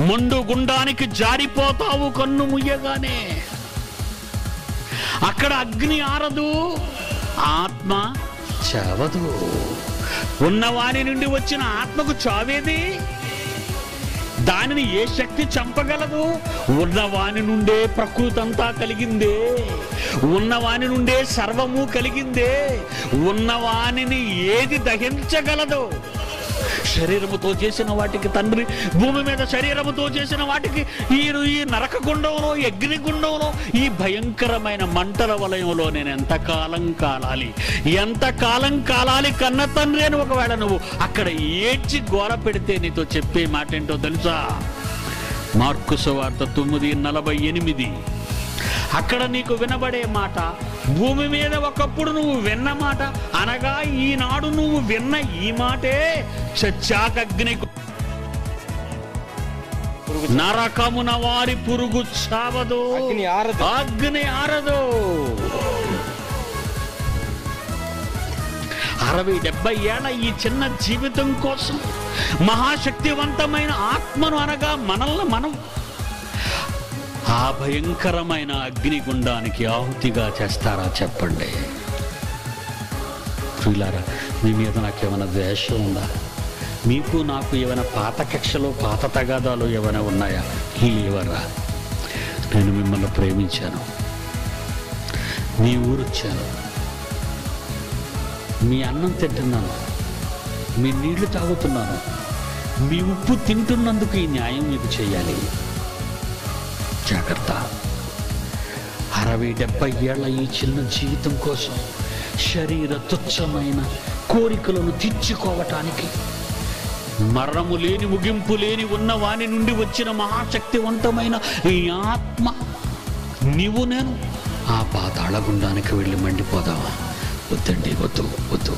మండు గుండానికి జారిపోతావు కన్ను ముయ్యగానే. అక్కడ అగ్ని ఆరదు, ఆత్మ చావదు. ఉన్నవాని నుండి వచ్చిన ఆత్మకు చావేది? దానిని ఏ శక్తి చంపగలదు? ఉన్నవాని నుండే ప్రకృతి అంతా కలిగిందే, ఉన్నవాని నుండే సర్వము కలిగిందే. ఉన్నవానిని ఏది దహించగలదు? శరీరముతో చేసిన వాటికి తండ్రి, భూమి మీద శరీరముతో చేసిన వాటికి ఈ నరక గుండంలో, అగ్ని గుండంలో, ఈ భయంకరమైన మంటల వలయంలో నేను ఎంతకాలం కాలాలి కన్న తండ్రి అని ఒకవేళ నువ్వు అక్కడ ఏడ్చి గోల పెడితే నీతో చెప్పే మాట ఏంటో తెలుసా? మార్కు సువార్త 9:48. అక్కడ నీకు వినబడే మాట, భూమి మీద ఒకప్పుడు నువ్వు విన్న మాట, అనగా ఈనాడు నువ్వు విన్న ఈ మాటే చచ్చాకగ్ని, నరకమున వారి పురుగు చావదు, అగ్ని ఆరదు. 60-70 ఏళ్ల ఈ చిన్న జీవితం కోసం మహాశక్తివంతమైన ఆత్మను అనగా మనల్ని మనం ఆ భయంకరమైన అగ్నిగుండానికి ఆహుతిగా చేస్తారా చెప్పండి? ప్రియులారా, మీ మీద నాకేమైనా ద్వేషం ఉందా? మీకు నాకు ఏమైనా పాత కక్షలు, పాత తగాదాలు ఏమైనా ఉన్నాయా? లేవరా. నేను మిమ్మల్ని ప్రేమించాను, మీ ఊరు వచ్చాను, మీ అన్నం తింటున్నాను, మీ నీళ్లు తాగుతున్నాను, మీ ఉప్పు తింటున్నందుకు ఈ న్యాయం మీకు చేయాలి. జాగ్రత్త. 60-70 ఏళ్ల ఈ చిన్న జీవితం కోసం శరీర తుచ్చమైన కోరికలను తీర్చుకోవటానికి మరణము లేని, ముగింపు లేని ఉన్న వాని నుండి వచ్చిన మహాశక్తివంతమైన ఈ ఆత్మ, నీవు నేను ఆ పాతాళ గుండానికి వెళ్ళి మండిపోదామా? వద్దండి, వద్దు.